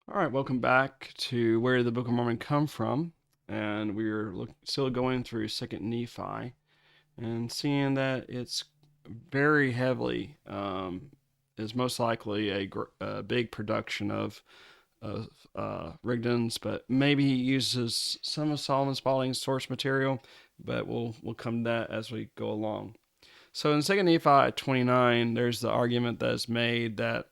All right, welcome back to Where Did the Book of Mormon Come From? And we're still going through Second Nephi and seeing that it's very heavily is most likely a big production of Rigdon's, but maybe he uses some of Solomon Spaulding's source material, but we'll come to that as we go along. So in Second Nephi 29, there's the argument that is made that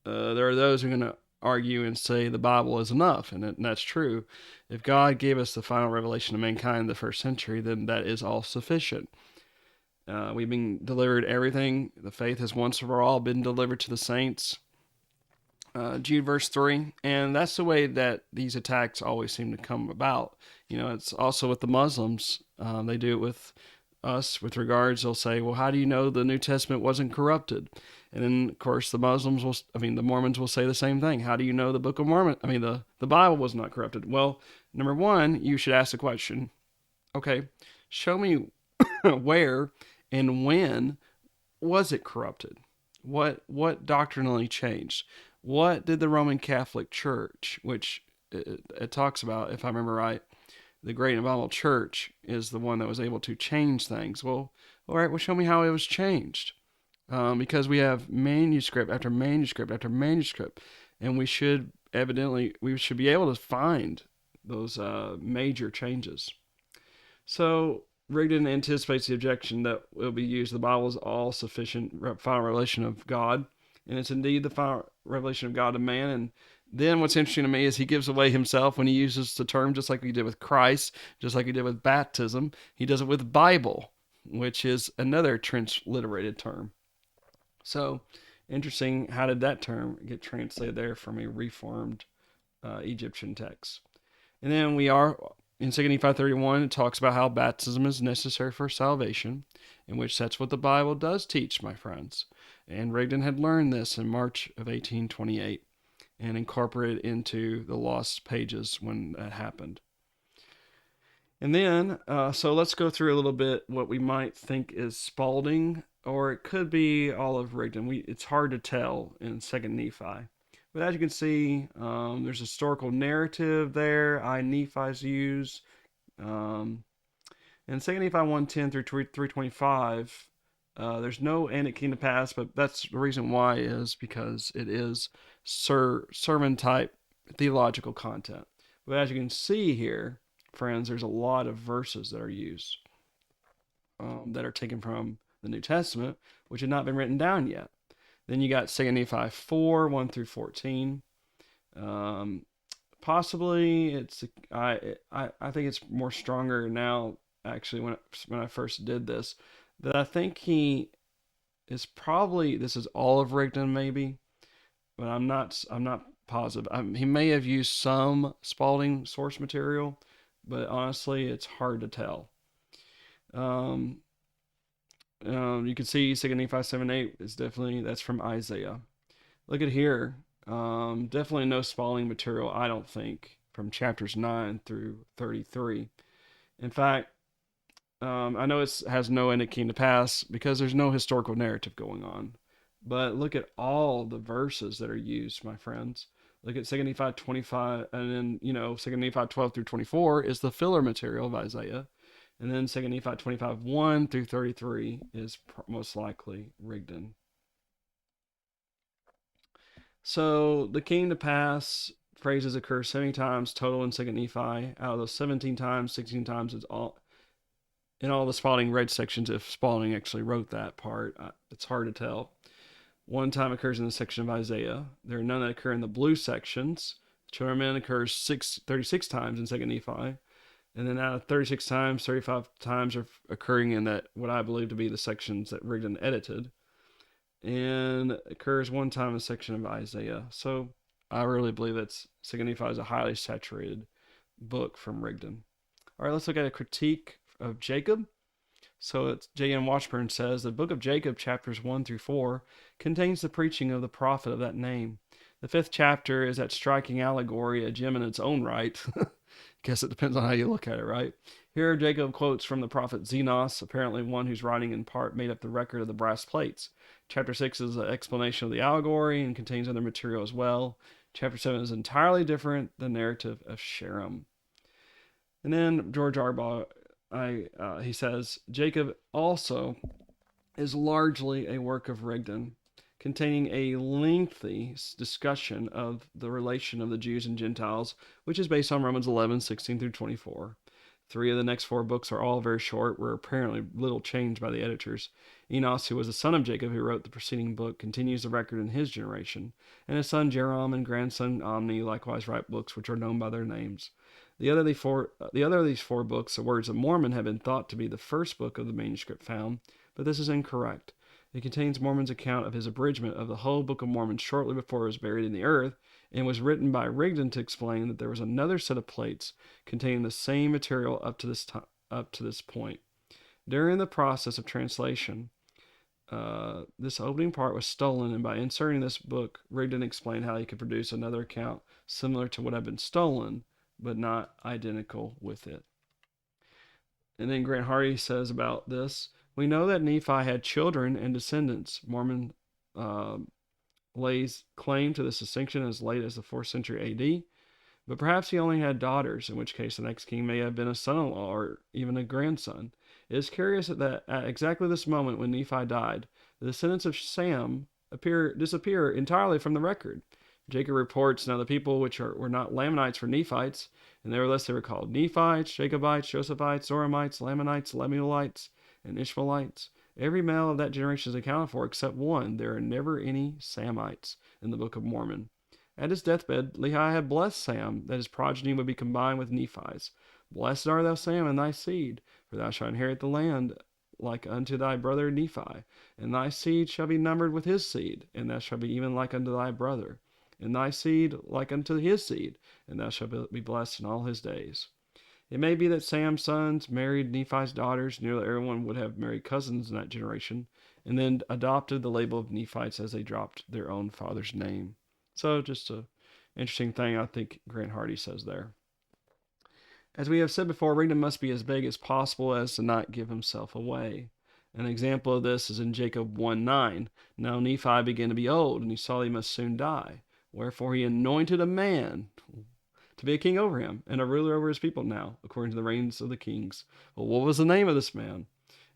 there are those who are going to argue and say the Bible is enough, and that's true. If God gave us the final revelation of mankind in the first century, then that is all sufficient. We've been delivered everything. The faith has once for all been delivered to the saints. Jude verse 3. And that's the way that these attacks always seem to come about. It's also with the Muslims. They do it with us with regards. They'll say, well, how do you know the New Testament wasn't corrupted? And then, of course, the Mormons will say the same thing. How do you know the Book of Mormon, the Bible was not corrupted? Well, number one, you should ask the question, okay, show me where and when was it corrupted? What doctrinally changed? What did the Roman Catholic Church, which it talks about, if I remember right, the Great and Bible Church is the one that was able to change things. Well, all right, well, show me how it was changed. Because we have manuscript after manuscript after manuscript, and we should be able to find those major changes. So Rigdon anticipates the objection that will be used. The Bible is all sufficient final revelation of God, and it's indeed the final revelation of God to man. And then what's interesting to me is he gives away himself when he uses the term, just like he did with Christ, just like he did with baptism. He does it with Bible, which is another transliterated term. So interesting. How did that term get translated there from a reformed Egyptian text? And then we are in 2 Nephi 31, it talks about how baptism is necessary for salvation, in which that's what the Bible does teach, my friends. And Rigdon had learned this in March of 1828 and incorporated into the lost pages when that happened. And then, so let's go through a little bit what we might think is Spalding, or it could be all of Rigdon. It's hard to tell in Second Nephi. But as you can see, there's a historical narrative there. Nephi's used. Um, in Second Nephi 110 through 325, there's no and it came to pass, but that's the reason why is because it is sermon type theological content. But as you can see here, friends, there's a lot of verses that are used that are taken from the New Testament, which had not been written down yet. Then you got 2 Nephi 4, 1 through 14. Um, Possibly I think it's more stronger now, actually, when I first did this, that I think he is probably, this is all of Rigdon maybe, but I'm not positive. He may have used some Spalding source material, but honestly, it's hard to tell. Um, you can see 2 Nephi 7:8 is definitely that's from Isaiah. Look at here. Definitely no Spalding material, I don't think, from chapters 9 through 33. In fact, I know it has no and it came to pass because there's no historical narrative going on. But look at all the verses that are used, my friends. Look at 2 Nephi 25, and then, 2 Nephi 12 through 24 is the filler material of Isaiah. And then 2 Nephi 25, 1 through 33 is most likely Rigdon. So the came to pass phrases occur 70 times total in 2 Nephi. Out of those 17 times, 16 times it's all in all the Spalding read sections. If Spalding actually wrote that part, it's hard to tell. One time occurs in the section of Isaiah. There are none that occur in the blue sections. Children of Men occurs 36 times in 2 Nephi. And then out of 36 times, 35 times are occurring in that what I believe to be the sections that Rigdon edited. And occurs one time in the section of Isaiah. So I really believe that 2 Nephi is a highly saturated book from Rigdon. All right, let's look at a critique of Jacob. So it's J.M. Washburn says the book of Jacob, chapters 1 through 4, contains the preaching of the prophet of that name. The fifth chapter is that striking allegory, a gem in its own right. Guess it depends on how you look at it, right? Here, Jacob quotes from the prophet Zenos, apparently one whose writing in part made up the record of the brass plates. Chapter 6 is an explanation of the allegory and contains other material as well. Chapter 7 is entirely different, the narrative of Sherem. And then George Arbaugh, he says, Jacob also is largely a work of Rigdon, containing a lengthy discussion of the relation of the Jews and Gentiles, which is based on Romans 11:16 through 24. Three of the next four books are all very short, were apparently little changed by the editors. Enos, who was the son of Jacob, who wrote the preceding book, continues the record in his generation, and his son Jerom and grandson Omni likewise write books which are known by their names. The other of these four books, the Words of Mormon, have been thought to be the first book of the manuscript found, but this is incorrect. It contains Mormon's account of his abridgment of the whole Book of Mormon shortly before it was buried in the earth, and was written by Rigdon to explain that there was another set of plates containing the same material up to this point. During the process of translation, this opening part was stolen, and by inserting this book, Rigdon explained how he could produce another account similar to what had been stolen, but not identical with it. And then Grant Hardy says about this, we know that Nephi had children and descendants. Mormon lays claim to this distinction as late as the 4th century AD, but perhaps he only had daughters, in which case the next king may have been a son-in-law or even a grandson. It is curious that at exactly this moment when Nephi died, the descendants of Sam disappear entirely from the record. Jacob reports, now the people which were not Lamanites were Nephites, and nevertheless they were called Nephites, Jacobites, Josephites, Zoramites, Lamanites, Lemuelites, and Ishmaelites. Every male of that generation is accounted for except one. There are never any Samites in the Book of Mormon. At his deathbed, Lehi had blessed Sam, that his progeny would be combined with Nephi's. Blessed art thou, Sam, and thy seed, for thou shalt inherit the land like unto thy brother Nephi, and thy seed shall be numbered with his seed, and thou shalt be even like unto thy brother, and thy seed like unto his seed, and thou shalt be blessed in all his days. It may be that Sam's sons married Nephi's daughters. Nearly everyone would have married cousins in that generation, and then adopted the label of Nephites as they dropped their own father's name. So just an interesting thing I think Grant Hardy says there. As we have said before, Rigdon must be as big as possible as to not give himself away. An example of this is in Jacob 1:9. Now Nephi began to be old, and he saw he must soon die. Wherefore he anointed a man to be a king over him, and a ruler over his people now, according to the reigns of the kings. Well, what was the name of this man?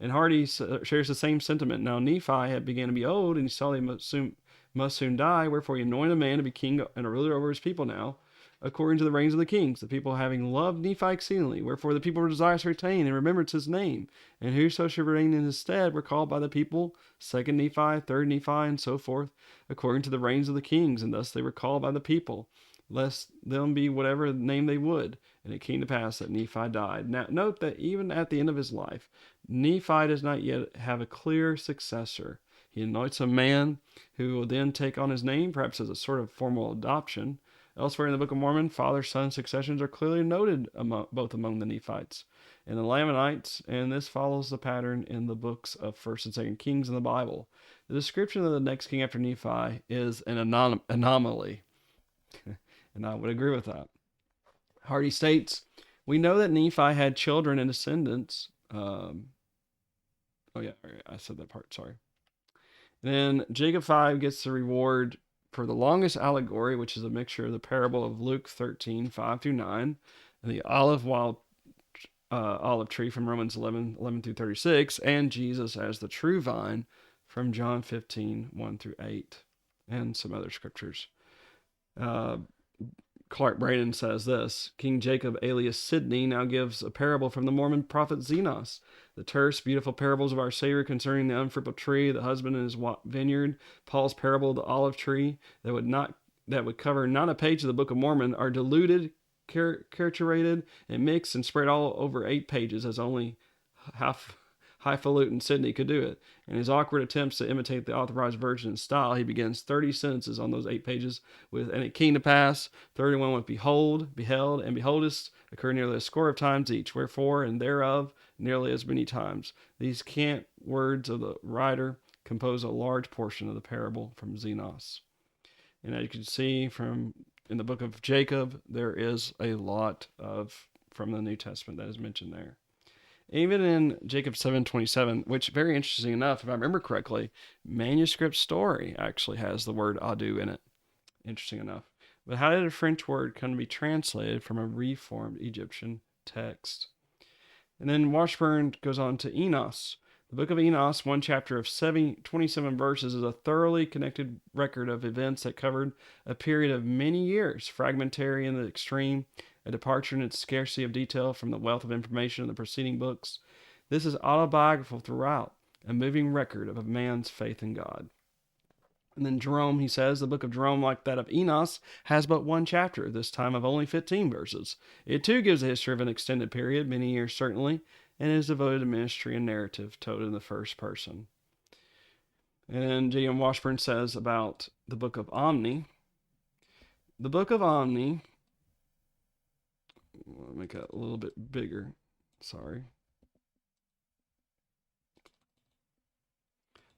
And Hardy shares the same sentiment. Now Nephi had began to be old, and he saw he must soon die. Wherefore he anointed a man to be king and a ruler over his people now, according to the reigns of the kings. The people having loved Nephi exceedingly, wherefore the people were desirous to retain and remembrance his name. And whoso should reign in his stead were called by the people, 2nd Nephi, 3rd Nephi, and so forth, according to the reigns of the kings. And thus they were called by the people, lest them be whatever name they would. And it came to pass that Nephi died. Now, note that even at the end of his life, Nephi does not yet have a clear successor. He anoints a man who will then take on his name, perhaps as a sort of formal adoption. Elsewhere in the Book of Mormon, father-son successions are clearly noted both among the Nephites and the Lamanites, and this follows the pattern in the books of 1st and 2nd Kings in the Bible. The description of the next king after Nephi is an anomaly. And I would agree with that. Hardy states, we know that Nephi had children and descendants. I said that part, sorry. And then Jacob 5 gets the reward for the longest allegory, which is a mixture of the parable of Luke 13:5 through 9, and the olive tree from Romans 11 through 36, and Jesus as the true vine from John 15:1 through 8, and some other scriptures. Clark Braden says this, King Jacob alias Sidney now gives a parable from the Mormon prophet Zenos. The terse, beautiful parables of our Savior concerning the unfruitful tree, the husband and his vineyard, Paul's parable of the olive tree, that would cover not a page of the Book of Mormon, are diluted, caricaturated, and mixed and spread all over 8 pages, as only highfalutin Sidney could do it. In his awkward attempts to imitate the authorized version in style, he begins 30 sentences on those 8 pages with, and it came to pass, 31 with behold, beheld, and beholdest occur nearly a score of times each, wherefore, and thereof, nearly as many times. These cant words of the writer compose a large portion of the parable from Zenos. And as you can see from in the book of Jacob, there is a lot of from the New Testament that is mentioned there. Even in Jacob 7:27, which very interesting enough, if I remember correctly, manuscript story actually has the word adu in it. Interesting enough. But how did a French word come to be translated from a reformed Egyptian text? And then Washburn goes on to Enos. The book of Enos, one chapter of 27 verses, is a thoroughly connected record of events that covered a period of many years, fragmentary in the extreme, a departure in its scarcity of detail from the wealth of information in the preceding books. This is autobiographical throughout, a moving record of a man's faith in God. And then Jerome, he says, the book of Jerome, like that of Enos, has but one chapter, this time of only 15 verses. It too gives a history of an extended period, many years certainly, and is devoted to ministry and narrative, told in the first person. And then J.M. Washburn says about the book of Omni. The book of Omni, I'll make it a little bit bigger. Sorry.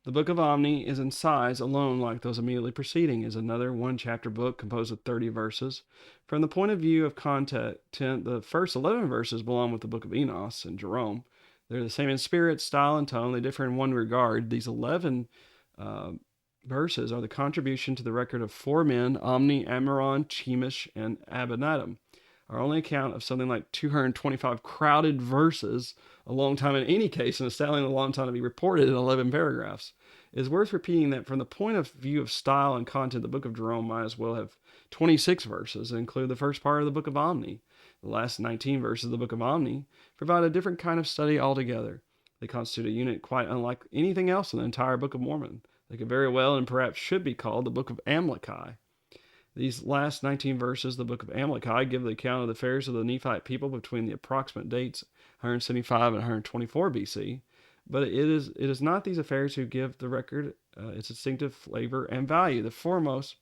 The Book of Omni is in size alone like those immediately preceding, is another one-chapter book composed of 30 verses. From the point of view of content, the first 11 verses belong with the Book of Enos and Jerome. They're the same in spirit, style, and tone. They differ in one regard. These 11 verses are the contribution to the record of 4 men, Omni, Amaron, Chemish, and Abinadab. Our only account of something like 225 crowded verses, a long time in any case, and a astoundingly long time to be reported in 11 paragraphs. It is worth repeating that from the point of view of style and content, the book of Jerome might as well have 26 verses and include the first part of the book of Omni. The last 19 verses of the book of Omni provide a different kind of study altogether. They constitute a unit quite unlike anything else in the entire Book of Mormon. They could very well and perhaps should be called the Book of Amaleki. These last 19 verses of the book of Amaleki give the account of the affairs of the Nephite people between the approximate dates 175 and 124 BC. But it is not these affairs who give the record its distinctive flavor and value. The foremost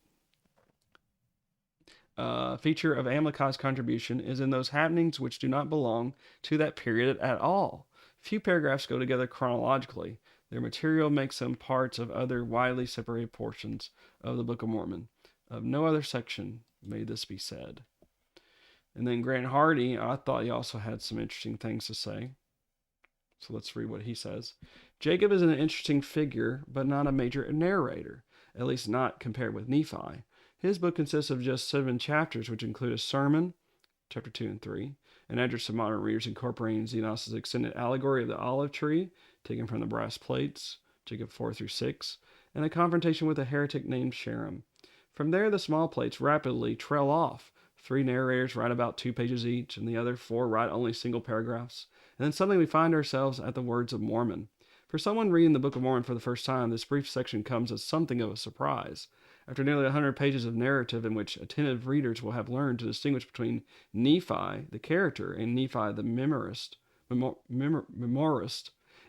feature of Amaleki's contribution is in those happenings which do not belong to that period at all. Few paragraphs go together chronologically. Their material makes them parts of other widely separated portions of the Book of Mormon. Of no other section may this be said. And then Grant Hardy, I thought he also had some interesting things to say. So let's read what he says. Jacob is an interesting figure, but not a major narrator, at least not compared with Nephi. His book consists of just 7 chapters, which include a sermon, chapter 2 and 3, an address to modern readers incorporating Zenos' extended allegory of the olive tree, taken from the brass plates, Jacob 4 through 6, and a confrontation with a heretic named Sherem. From there, the small plates rapidly trail off. 3 narrators write about 2 pages each, and the other 4 write only single paragraphs. And then suddenly we find ourselves at the words of Mormon. For someone reading the Book of Mormon for the first time, this brief section comes as something of a surprise. After nearly 100 pages of narrative in which attentive readers will have learned to distinguish between Nephi, the character, and Nephi, the memorist,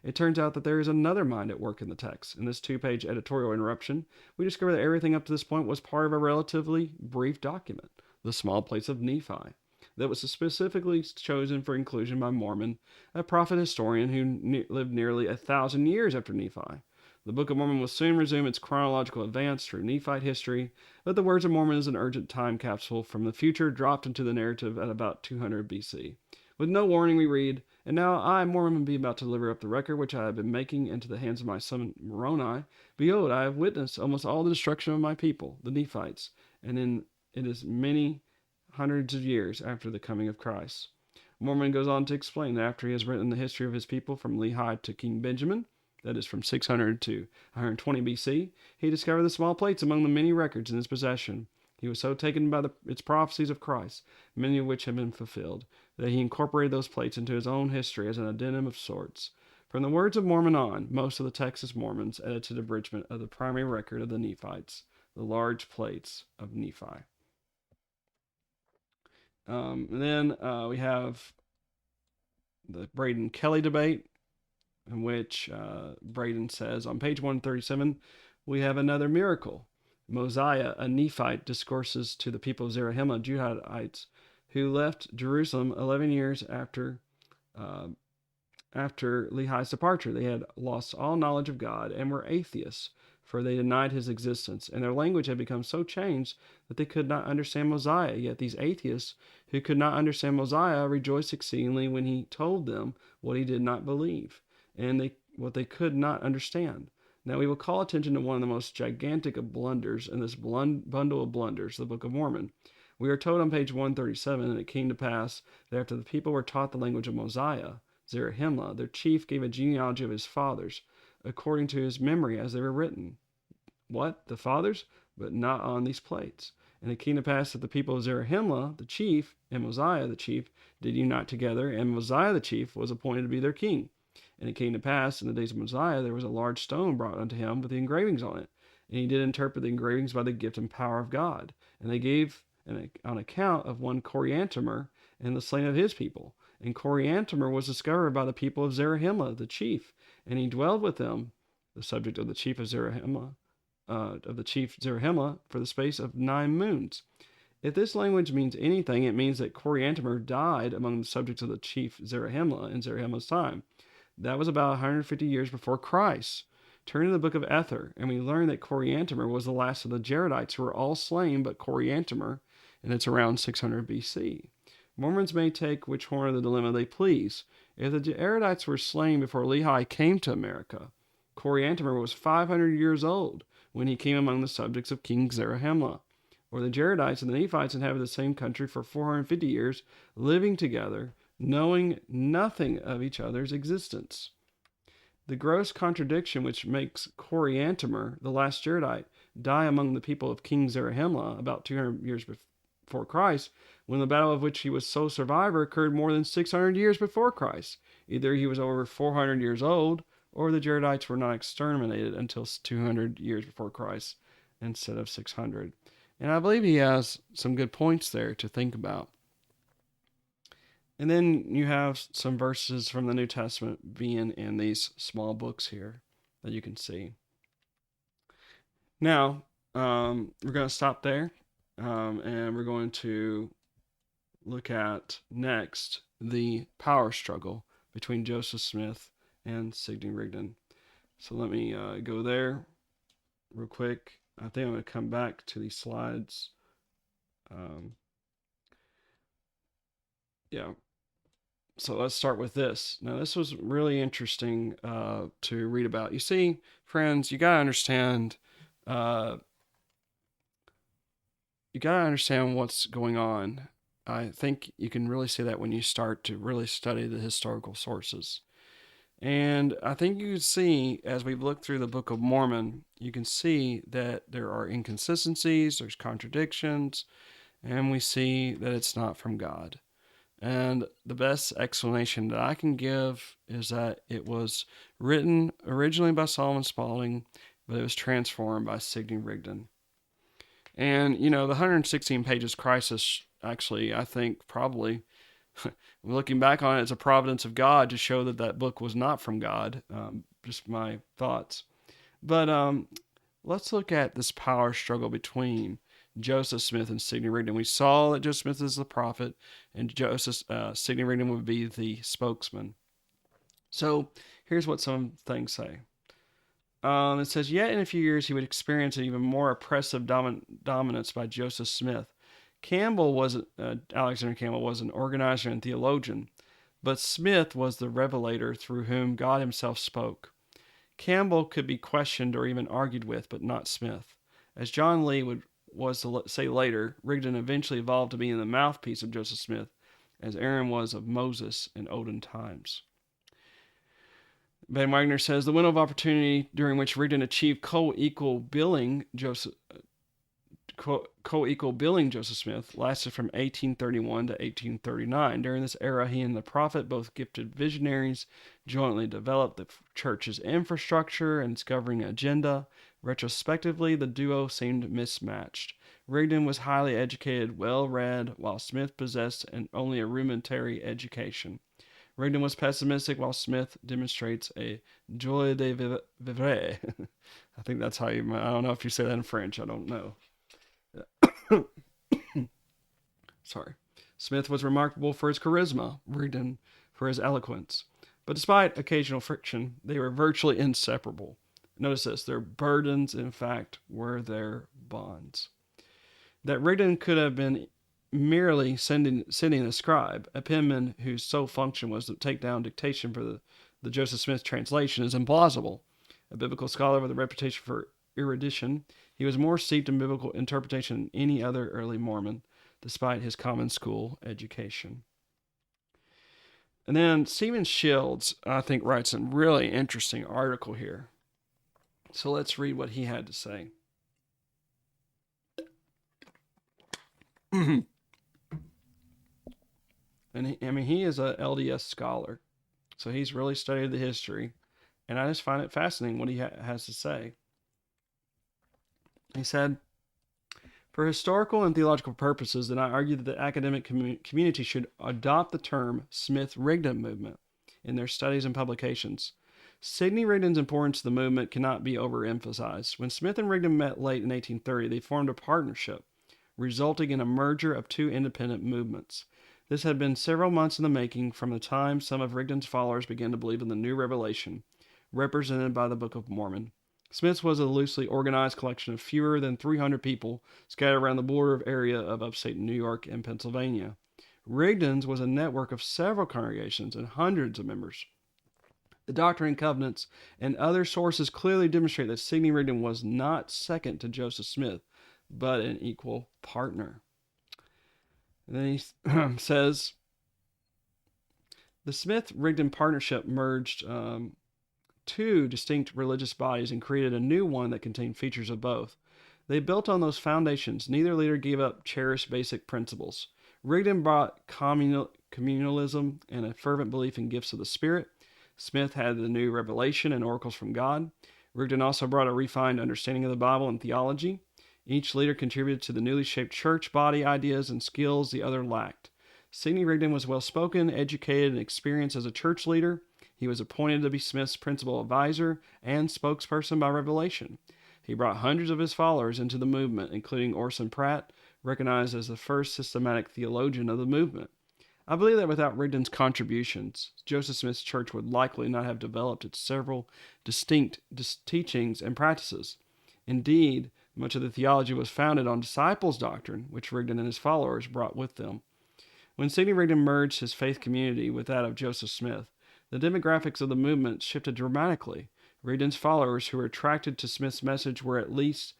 it turns out that there is another mind at work in the text. In this 2-page editorial interruption, we discover that everything up to this point was part of a relatively brief document, the small plates of Nephi, that was specifically chosen for inclusion by Mormon, a prophet historian who lived nearly 1,000 years after Nephi. The Book of Mormon will soon resume its chronological advance through Nephite history, but the Words of Mormon is an urgent time capsule from the future dropped into the narrative at about 200 BC. With no warning, we read, "And now I, Mormon, be about to deliver up the record which I have been making into the hands of my son Moroni. Behold, I have witnessed almost all the destruction of my people, the Nephites, and it is many hundreds of years after the coming of Christ." Mormon goes on to explain that after he has written the history of his people from Lehi to King Benjamin, that is from 600 to 120 BC, he discovered the small plates among the many records in his possession. He was so taken by its prophecies of Christ, many of which have been fulfilled, that he incorporated those plates into his own history as an addendum of sorts. From the Words of Mormon on, most of the Texas Mormons edited abridgment of the primary record of the Nephites, the large plates of Nephi. Then we have the Braden Kelly debate, in which Braden says, on page 137, we have another miracle. Mosiah, a Nephite, discourses to the people of Zarahemla, Judahites, who left Jerusalem 11 years after Lehi's departure. They had lost all knowledge of God and were atheists, for they denied his existence, and their language had become so changed that they could not understand Mosiah. Yet these atheists who could not understand Mosiah rejoiced exceedingly when he told them what he did not believe and what they could not understand. Now we will call attention to one of the most gigantic of blunders in this bundle of blunders, the Book of Mormon. We are told on page 137, and it came to pass that after the people were taught the language of Mosiah, Zarahemla, their chief, gave a genealogy of his fathers, according to his memory as they were written. What? The fathers? But not on these plates. And it came to pass that the people of Zarahemla, the chief, and Mosiah, the chief, did unite together, and Mosiah, the chief, was appointed to be their king. And it came to pass in the days of Mosiah, there was a large stone brought unto him with the engravings on it. And he did interpret the engravings by the gift and power of God. And they gave on account of one Coriantumr and the slain of his people. And Coriantumr was discovered by the people of Zarahemla, the chief, and he dwelled with them, the subject of the chief of Zarahemla, for the space of 9 moons. If this language means anything, it means that Coriantumr died among the subjects of the chief Zarahemla in Zarahemla's time. That was about 150 years before Christ. Turn to the book of Ether, and we learn that Coriantumr was the last of the Jaredites who were all slain but Coriantumr, and it's around 600 BC. Mormons may take which horn of the dilemma they please. If the Jaredites were slain before Lehi came to America, Coriantumr was 500 years old when he came among the subjects of King Zarahemla. Or the Jaredites and the Nephites inhabited the same country for 450 years, living together, knowing nothing of each other's existence. The gross contradiction which makes Coriantumr, the last Jaredite, die among the people of King Zarahemla about 200 years before Christ, when the battle of which he was sole survivor occurred more than 600 years before Christ. Either he was over 400 years old, or the Jaredites were not exterminated until 200 years before Christ instead of 600. And I believe he has some good points there to think about. And then you have some verses from the New Testament being in these small books here that you can see. Now, we're going to stop there, and we're going to look at next the power struggle between Joseph Smith and Sidney Rigdon. So let me go there real quick. I think I'm going to come back to these slides. Yeah. So let's start with this. Now, this was really interesting to read about. You see, friends, you got to understand. You got to understand what's going on. I think you can really see that when you start to really study the historical sources. And I think you can see, as we've looked through the Book of Mormon, you can see that there are inconsistencies, there's contradictions, and we see that it's not from God. And the best explanation that I can give is that it was written originally by Solomon Spaulding, but it was transformed by Sidney Rigdon. And, the 116 pages crisis, actually, I think probably, looking back on it, it's a providence of God to show that book was not from God. Just my thoughts. But let's look at this power struggle between Joseph Smith and Sidney Rigdon. We saw that Joseph Smith is the prophet, and Sidney Rigdon would be the spokesman. So here's what some things say. It says, yet in a few years he would experience an even more oppressive dominance by Joseph Smith. Alexander Campbell was an organizer and theologian, but Smith was the revelator through whom God himself spoke. Campbell could be questioned or even argued with, but not Smith. As John Lee was to say later, Rigdon eventually evolved to being the mouthpiece of Joseph Smith, as Aaron was of Moses in olden times. Van Wagner says, the window of opportunity during which Rigdon achieved co-equal billing Joseph Smith lasted from 1831 to 1839. During this era, he and the prophet, both gifted visionaries, jointly developed the church's infrastructure and its governing agenda. Retrospectively, the duo seemed mismatched. Rigdon was highly educated, well-read, while Smith possessed only a rudimentary education. Rigdon was pessimistic, while Smith demonstrates a joie de vivre. I think that's how I don't know if you say that in French, I don't know. Sorry. Smith was remarkable for his charisma, Rigdon for his eloquence. But despite occasional friction, they were virtually inseparable. Notice this, their burdens, in fact, were their bonds. that Rigdon could have been merely sending a scribe, a penman whose sole function was to take down dictation for the Joseph Smith translation, is implausible. A biblical scholar with a reputation for erudition, he was more steeped in biblical interpretation than any other early Mormon, despite his common school education. And then Stephen Shields, I think, writes a really interesting article here. So let's read what he had to say. And he is a LDS scholar, so he's really studied the history, and I just find it fascinating what he has to say. He said, for historical and theological purposes, then I argue that the academic community should adopt the term Smith-Rigdon movement in their studies and publications. Sidney Rigdon's importance to the movement cannot be overemphasized. When Smith and Rigdon met late in 1830, they formed a partnership, resulting in a merger of two independent movements. This had been several months in the making from the time some of Rigdon's followers began to believe in the new revelation, represented by the Book of Mormon. Smith's was a loosely organized collection of fewer than 300 people scattered around the border area of upstate New York and Pennsylvania. Rigdon's was a network of several congregations and hundreds of members. The Doctrine and Covenants and other sources clearly demonstrate that Sidney Rigdon was not second to Joseph Smith, but an equal partner. And then he says, the Smith-Rigdon partnership merged two distinct religious bodies and created a new one that contained features of both. They built on those foundations. Neither leader gave up cherished basic principles. Rigdon brought communalism and a fervent belief in gifts of the Spirit. Smith had the new revelation and oracles from God. Rigdon also brought a refined understanding of the Bible and theology. Each leader contributed to the newly shaped church body ideas and skills the other lacked. Sidney Rigdon was well-spoken, educated, and experienced as a church leader. He was appointed to be Smith's principal advisor and spokesperson by revelation. He brought hundreds of his followers into the movement, including Orson Pratt, recognized as the first systematic theologian of the movement. I believe that without Rigdon's contributions, Joseph Smith's church would likely not have developed its several distinct teachings and practices. Indeed, much of the theology was founded on disciples' doctrine, which Rigdon and his followers brought with them. When Sidney Rigdon merged his faith community with that of Joseph Smith, the demographics of the movement shifted dramatically. Rigdon's followers who were attracted to Smith's message were at least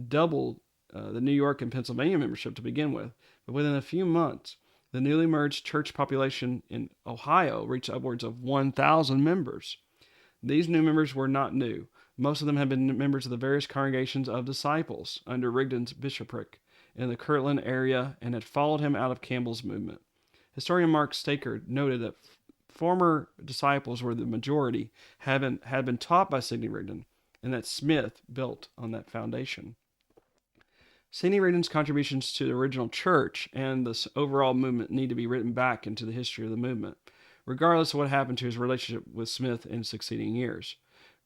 double the New York and Pennsylvania membership to begin with, but within a few months, the newly merged church population in Ohio reached upwards of 1,000 members. These new members were not new. Most of them had been members of the various congregations of disciples under Rigdon's bishopric in the Kirtland area and had followed him out of Campbell's movement. Historian Mark Staker noted that former disciples were the majority, had been taught by Sidney Rigdon, and that Smith built on that foundation. Sidney Rigdon's contributions to the original church and this overall movement need to be written back into the history of the movement, regardless of what happened to his relationship with Smith in succeeding years.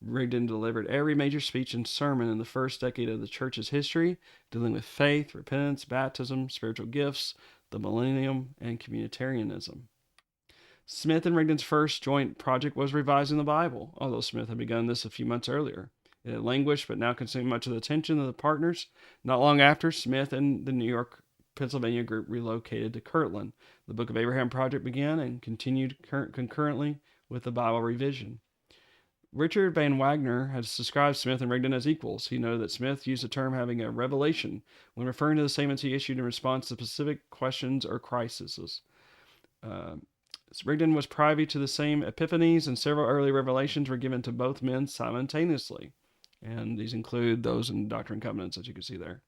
Rigdon delivered every major speech and sermon in the first decade of the church's history, dealing with faith, repentance, baptism, spiritual gifts, the millennium, and communitarianism. Smith and Rigdon's first joint project was revising the Bible, although Smith had begun this a few months earlier. It had languished, but now consumed much of the attention of the partners. Not long after, Smith and the New York, Pennsylvania group relocated to Kirtland. The Book of Abraham project began and continued concurrently with the Bible revision. Richard Van Wagner has described Smith and Rigdon as equals. He noted that Smith used the term having a revelation when referring to the statements he issued in response to specific questions or crises. Rigdon was privy to the same epiphanies, and several early revelations were given to both men simultaneously. And these include those in Doctrine and Covenants, as you can see there.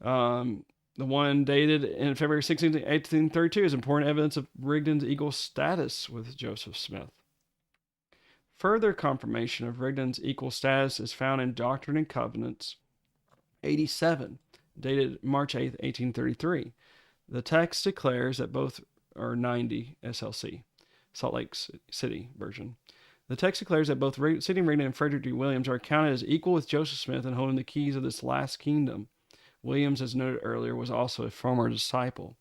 The one dated in February 16, 1832 is important evidence of Rigdon's equal status with Joseph Smith. Further confirmation of Rigdon's equal status is found in Doctrine and Covenants 87, dated March 8, 1833. The text declares that both are 90 SLC, Salt Lake City version. The text declares that both Sidney Rigdon and Frederick D. Williams are counted as equal with Joseph Smith in holding the keys of this last kingdom. Williams, as noted earlier, was also a former disciple.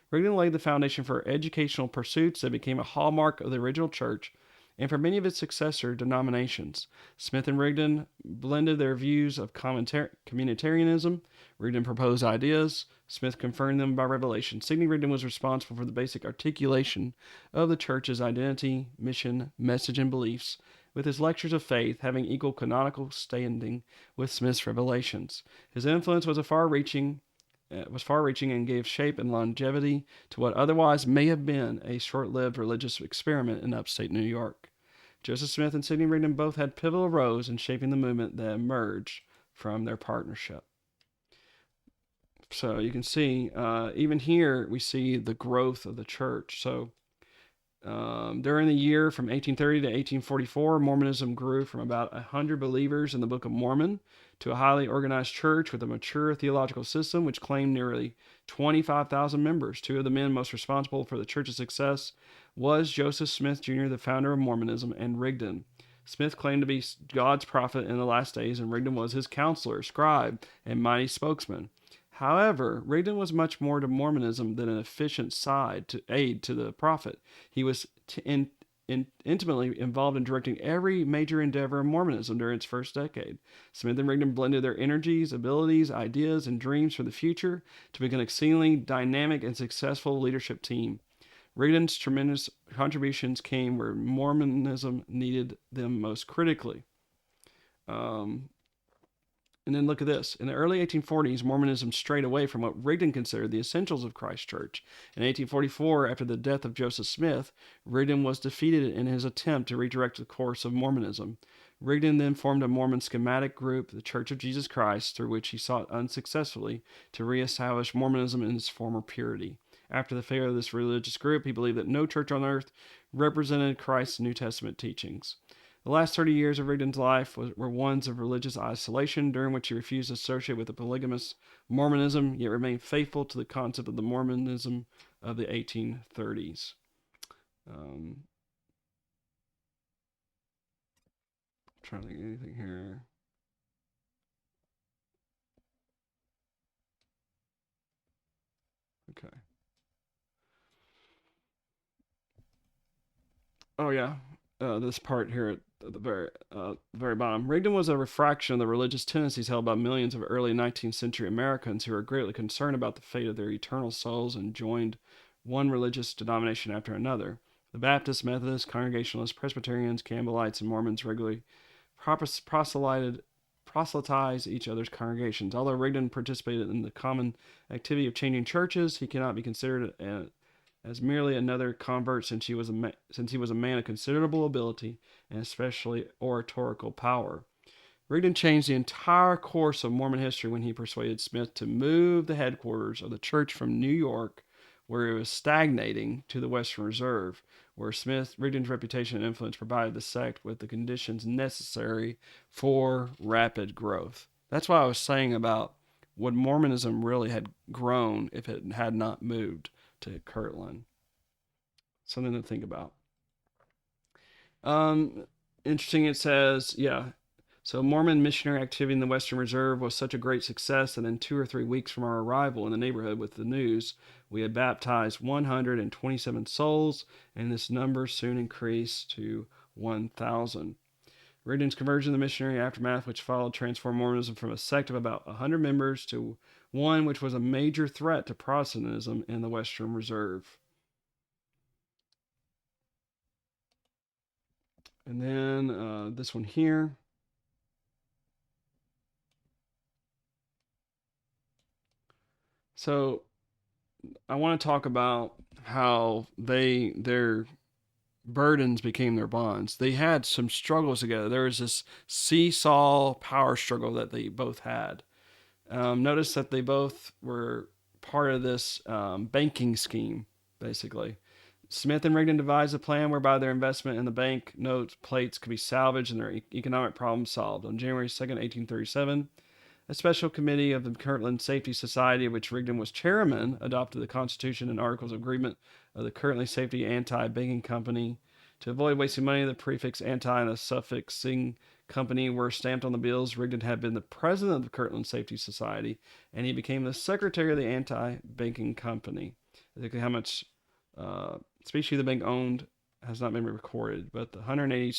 Rigdon laid the foundation for educational pursuits that became a hallmark of the original church and for many of its successor denominations. Smith and Rigdon blended their views of communitarianism. Rigdon proposed ideas. Smith confirmed them by revelation. Sidney Rigdon was responsible for the basic articulation of the church's identity, mission, message, and beliefs, with his lectures of faith having equal canonical standing with Smith's revelations. His influence was far-reaching and gave shape and longevity to what otherwise may have been a short-lived religious experiment in upstate New York. Joseph Smith and Sidney Rigdon both had pivotal roles in shaping the movement that emerged from their partnership. So you can see, even here, we see the growth of the church. So during the year from 1830 to 1844, Mormonism grew from about 100 believers in the Book of Mormon to a highly organized church with a mature theological system which claimed nearly 25,000 members. Two of the men most responsible for the church's success was Joseph Smith Jr., the founder of Mormonism, and Rigdon. Smith claimed to be God's prophet in the last days, and Rigdon was his counselor, scribe, and mighty spokesman. However, Rigdon was much more to Mormonism than an efficient side to aid to the prophet. He was intimately involved in directing every major endeavor of Mormonism during its first decade. Smith and Rigdon blended their energies, abilities, ideas, and dreams for the future to become an exceedingly dynamic and successful leadership team. Rigdon's tremendous contributions came where Mormonism needed them most critically. And then look at this. In the early 1840s, Mormonism strayed away from what Rigdon considered the essentials of Christ's church. In 1844, after the death of Joseph Smith, Rigdon was defeated in his attempt to redirect the course of Mormonism. Rigdon then formed a Mormon schismatic group, the Church of Jesus Christ, through which he sought unsuccessfully to reestablish Mormonism in its former purity. After the failure of this religious group, he believed that no church on earth represented Christ's New Testament teachings. The last 30 years of Rigdon's life were ones of religious isolation, during which he refused to associate with the polygamous Mormonism, yet remained faithful to the concept of the Mormonism of the 1830s. Trying to think of anything here. Okay. Oh yeah, this part here at the very bottom. Rigdon was a refraction of the religious tendencies held by millions of early 19th century Americans who were greatly concerned about the fate of their eternal souls and joined one religious denomination after another. The Baptists, Methodists, Congregationalists, Presbyterians, Campbellites, and Mormons regularly proselytized each other's congregations. Although Rigdon participated in the common activity of changing churches, he cannot be considered as merely another convert, since he was a man of considerable ability and especially oratorical power. Rigdon changed the entire course of Mormon history when he persuaded Smith to move the headquarters of the church from New York, where it was stagnating, to the Western Reserve, where Rigdon's reputation and influence provided the sect with the conditions necessary for rapid growth. That's why I was saying about would Mormonism really had grown if it had not moved to Kirtland. Something to think about. Um, Interesting. It says, yeah. So Mormon missionary activity in the Western Reserve was such a great success that in 2 or 3 weeks from our arrival in the neighborhood with the news, we had baptized 127 souls, and this number soon increased to 1,000. Rigdon's conversion, the missionary aftermath which followed, transformed Mormonism from a sect of about 100 members to one which was a major threat to Protestantism in the Western Reserve. And then this one here. So I want to talk about how their burdens became their bonds. They had some struggles together. There was this seesaw power struggle that they both had. Notice that they both were part of this banking scheme, basically. Smith and Rigdon devised a plan whereby their investment in the bank note plates could be salvaged and their economic problems solved. On January 2nd, 1837, a special committee of the Kirtland Safety Society, of which Rigdon was chairman, adopted the Constitution and Articles of Agreement of the Kirtland Safety Anti-Banking Company. To avoid wasting money, the prefix anti and the suffixing company were stamped on the bills. Rigdon had been the president of the Kirtland Safety Society, and he became the secretary of the Anti-Banking Company. Exactly how much specie the bank owned has not been recorded, but the 180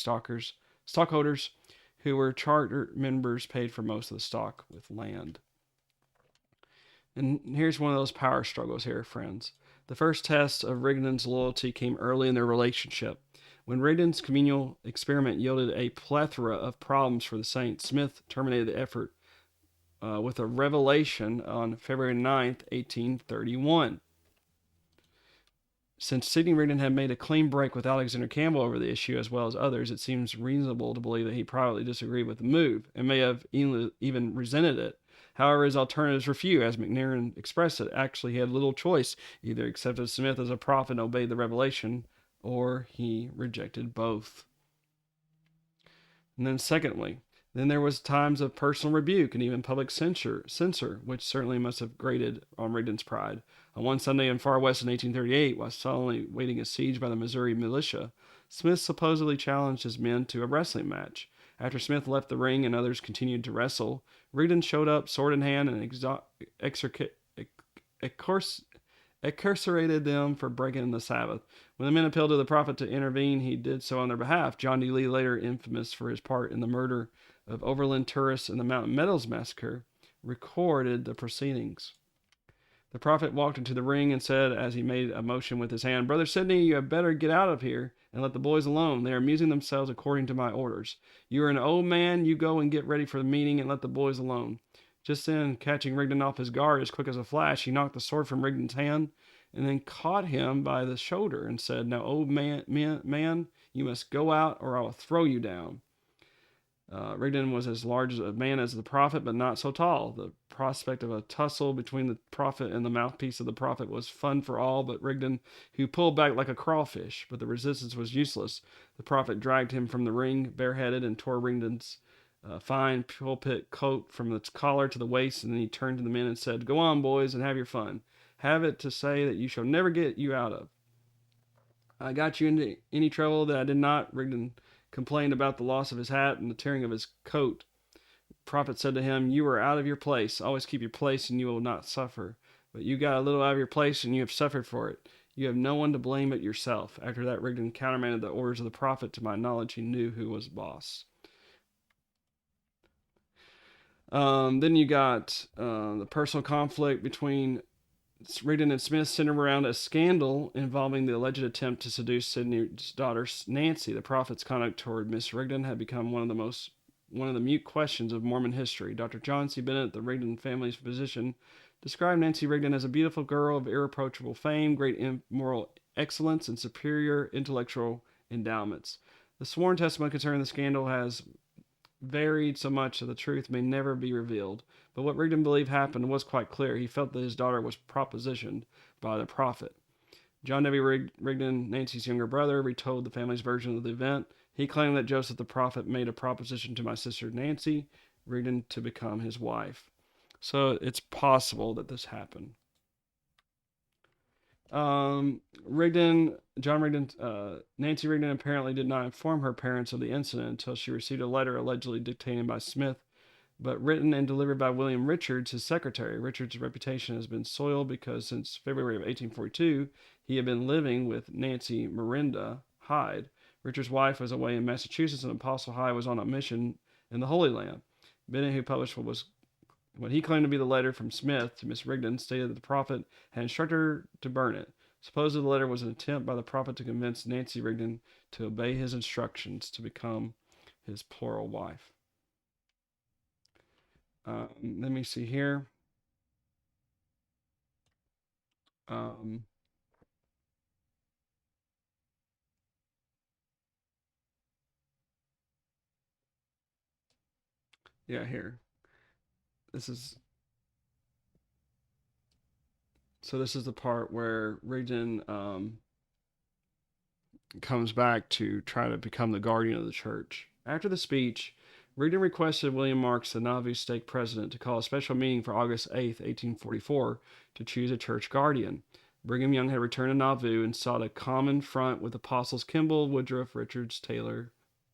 stockholders who were charter members paid for most of the stock with land. And here's one of those power struggles here, friends. The first test of Rigdon's loyalty came early in their relationship. When Rigdon's communal experiment yielded a plethora of problems for the saint, Smith terminated the effort with a revelation on February 9th, 1831. Since Sidney Rigdon had made a clean break with Alexander Campbell over the issue as well as others, it seems reasonable to believe that he privately disagreed with the move and may have even resented it. However, his alternatives were few. As McNairan expressed it, actually he had little choice. Either accepted Smith as a prophet and obeyed the revelation, or he rejected both. And then secondly, then there was times of personal rebuke and even public censure, which certainly must have grated on Rigdon's pride. On one Sunday in Far West in 1838, while solemnly waiting a siege by the Missouri militia, Smith supposedly challenged his men to a wrestling match. After Smith left the ring and others continued to wrestle, Rigdon showed up, sword in hand, and excarcerated them for breaking the Sabbath. When the men appealed to the prophet to intervene, he did so on their behalf. John D. Lee, later infamous for his part in the murder of overland tourists in the Mountain Meadows massacre, recorded the proceedings. The prophet walked into the ring and said, as he made a motion with his hand, "Brother Sidney, you had better get out of here and let the boys alone. They are amusing themselves according to my orders. You are an old man. You go and get ready for the meeting and let the boys alone." Just then, catching Rigdon off his guard as quick as a flash, he knocked the sword from Rigdon's hand and then caught him by the shoulder and said, "Now, old man, you must go out or I will throw you down." Rigdon was as large a man as the prophet, but not so tall. The prospect of a tussle between the prophet and the mouthpiece of the prophet was fun for all but Rigdon, who pulled back like a crawfish. But the resistance was useless. The prophet dragged him from the ring, bareheaded, and tore Rigdon's fine pulpit coat from its collar to the waist, and then he turned to the men and said, "Go on, boys, and have your fun. Have it to say that you shall never get you out of. I got you into any trouble that I did not." Rigdon complained about the loss of his hat and the tearing of his coat. The prophet said to him, "You are out of your place. Always keep your place and you will not suffer. But you got a little out of your place and you have suffered for it. You have no one to blame but yourself." After that, Rigdon countermanded the orders of the prophet. To my knowledge, he knew who was boss. Then you got the personal conflict between Rigdon and Smith centered around a scandal involving the alleged attempt to seduce Sidney's daughter Nancy. The prophet's conduct toward Miss Rigdon had become one of the mute questions of Mormon history. Dr. John C. Bennett, the Rigdon family's physician, described Nancy Rigdon as a beautiful girl of irreproachable fame, great moral excellence, and superior intellectual endowments. The sworn testimony concerning the scandal has varied so much that the truth may never be revealed. But what Rigdon believed happened was quite clear. He felt that his daughter was propositioned by the prophet. John W. Rigdon, Nancy's younger brother, retold the family's version of the event. He claimed that Joseph the prophet made a proposition to my sister Nancy Rigdon to become his wife. So it's possible that this happened. John Rigdon, Nancy Rigdon apparently did not inform her parents of the incident until she received a letter allegedly dictated by Smith, but written and delivered by William Richards, his secretary. Richards' reputation has been soiled because since February of 1842, he had been living with Nancy Miranda Hyde. Richards' wife was away in Massachusetts, and Apostle Hyde was on a mission in the Holy Land. Bennett, who published what he claimed to be the letter from Smith to Miss Rigdon, stated that the prophet had instructed her to burn it. Supposedly the letter was an attempt by the prophet to convince Nancy Rigdon to obey his instructions to become his plural wife. Let me see here. Yeah, here. This is this is the part where Rigdon comes back to try to become the guardian of the church. After the speech, Rigdon requested William Marks, the Nauvoo stake president, to call a special meeting for August 8th, 1844, to choose a church guardian. Brigham Young had returned to Nauvoo and sought a common front with apostles Kimball, Woodruff, Richards, Taylor,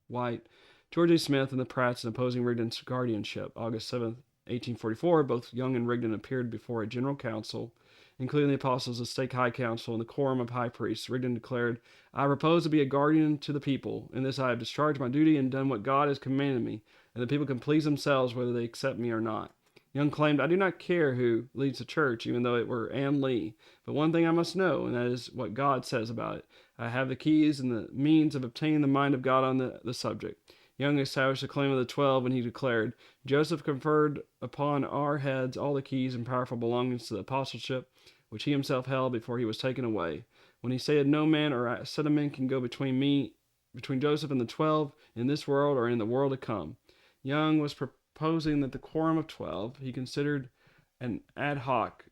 White, George A. Smith, and the Pratts in opposing Rigdon's guardianship. August 7th, 1844, both Young and Rigdon appeared before a general council including the apostles, the stake high council, and the quorum of high priests. Rigdon declared, I propose to be a guardian to the people. In this I have discharged my duty and done what God has commanded me, and the people can please themselves whether they accept me or not. Young claimed, I do not care who leads the church, even though it were Anne Lee. But one thing I must know, and that is what God says about it. I have the keys and the means of obtaining the mind of God on the subject. Young established the claim of the 12 when he declared, Joseph conferred upon our heads all the keys and powerful belongings to the apostleship, which he himself held before he was taken away. When he said, no man or a set of men can go between Joseph and the 12 in this world or in the world to come. Young was proposing that the quorum of 12 he considered an ad hoc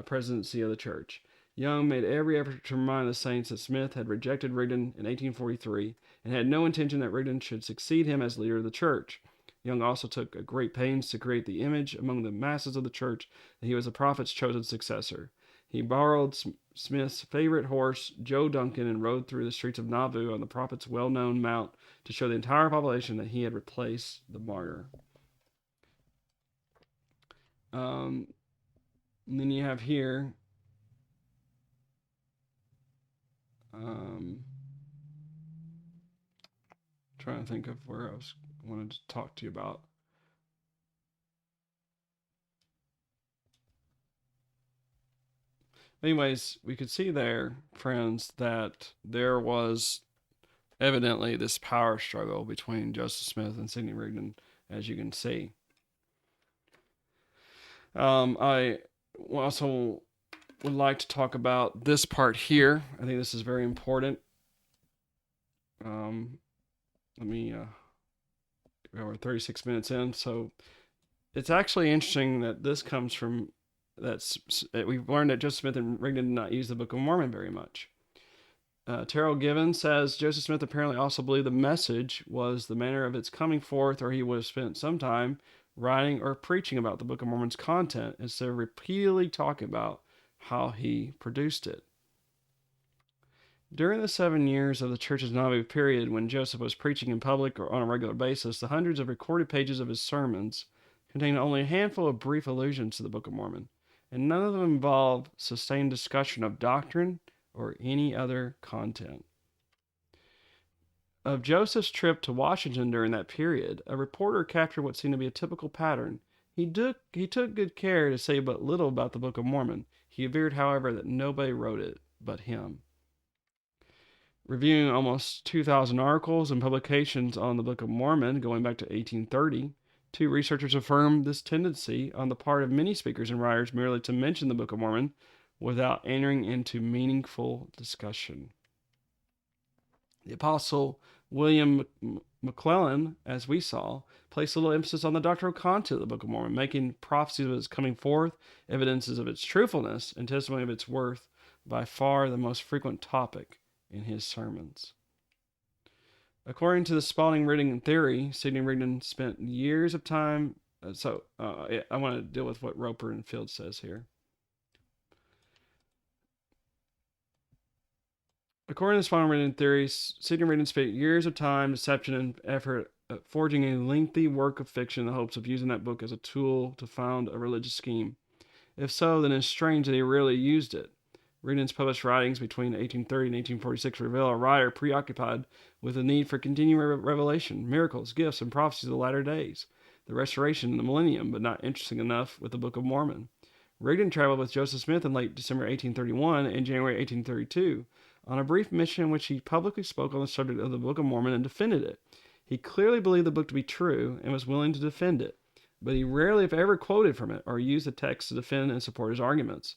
presidency of the church. Young made every effort to remind the saints that Smith had rejected Rigdon in 1843 and had no intention that Rigdon should succeed him as leader of the church. Young also took a great pains to create the image among the masses of the church that he was the prophet's chosen successor. He borrowed Smith's favorite horse, Joe Duncan, and rode through the streets of Nauvoo on the prophet's well-known mount to show the entire population that he had replaced the martyr. And then you have here trying to think of where I wanted to talk to you about. Anyways, we could see there, friends, that there was evidently this power struggle between Joseph Smith and Sidney Rigdon, as you can see. I also would like to talk about this part here. I think this is very important. Let me, we're 36 minutes in, so it's actually interesting that this comes from we've learned that Joseph Smith and Rigdon did not use the Book of Mormon very much. Terrell Given says Joseph Smith apparently also believed the message was the manner of its coming forth, or he would have spent some time writing or preaching about the Book of Mormon's content instead of repeatedly talking about how he produced it. During the 7 years of the church's Nauvoo period, when Joseph was preaching in public or on a regular basis, the hundreds of recorded pages of his sermons contain only a handful of brief allusions to the Book of Mormon, and none of them involve sustained discussion of doctrine or any other content. Of Joseph's trip to Washington during that period, a reporter captured what seemed to be a typical pattern. He took good care to say but little about the Book of Mormon. He averred, however, that nobody wrote it but him. Reviewing almost 2,000 articles and publications on the Book of Mormon going back to 1830, two researchers affirmed this tendency on the part of many speakers and writers merely to mention the Book of Mormon without entering into meaningful discussion. The Apostle William McClellan, as we saw, placed little emphasis on the doctrinal content of the Book of Mormon, making prophecies of its coming forth, evidences of its truthfulness, and testimony of its worth by far the most frequent topic in his sermons. According to the Spalding-Rigdon theory, Sidney Rigdon spent years of time. I want to deal with what Roper and Field says here. According to the Spalding-Rigdon theory, Sidney Rigdon spent years of time, deception, and effort forging a lengthy work of fiction in the hopes of using that book as a tool to found a religious scheme. If so, then it's strange that he rarely used it. Rigdon's published writings between 1830 and 1846 reveal a writer preoccupied with the need for continuing revelation, miracles, gifts, and prophecies of the latter days, the restoration and the millennium, but not interesting enough with the Book of Mormon. Rigdon traveled with Joseph Smith in late December 1831 and January 1832 on a brief mission in which he publicly spoke on the subject of the Book of Mormon and defended it. He clearly believed the book to be true and was willing to defend it, but he rarely, if ever, quoted from it or used the text to defend and support his arguments.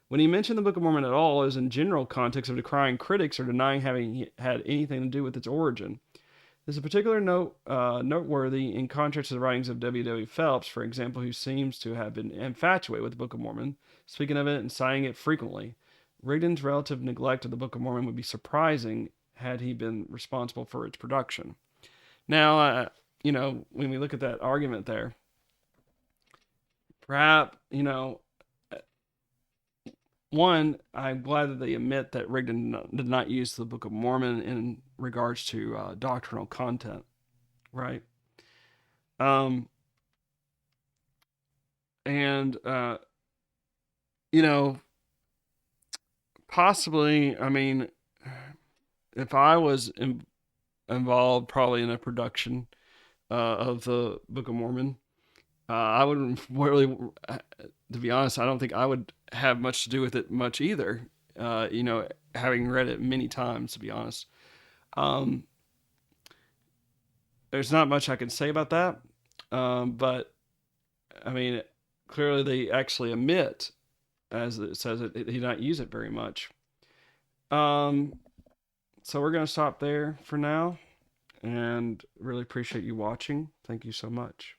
When he mentioned the Book of Mormon at all, it was in general context of decrying critics or denying having had anything to do with its origin. This is particularly noteworthy in contrast to the writings of W. W. Phelps, for example, who seems to have been infatuated with the Book of Mormon, speaking of it and citing it frequently. Rigdon's relative neglect of the Book of Mormon would be surprising had he been responsible for its production. Now, when we look at that argument there, perhaps, one, I'm glad that they admit that Rigdon did not use the Book of Mormon in regards to doctrinal content, right? And, Possibly. I mean, if I was involved, probably in a production of the Book of Mormon, I wouldn't really. To be honest, I don't think I would have much to do with it much either. Having read it many times, to be honest. Um, there's not much I can say about that. But I mean, clearly they actually admit, as it says, they do not use it very much. Um, so we're gonna stop there for now, and really appreciate you watching. Thank you so much.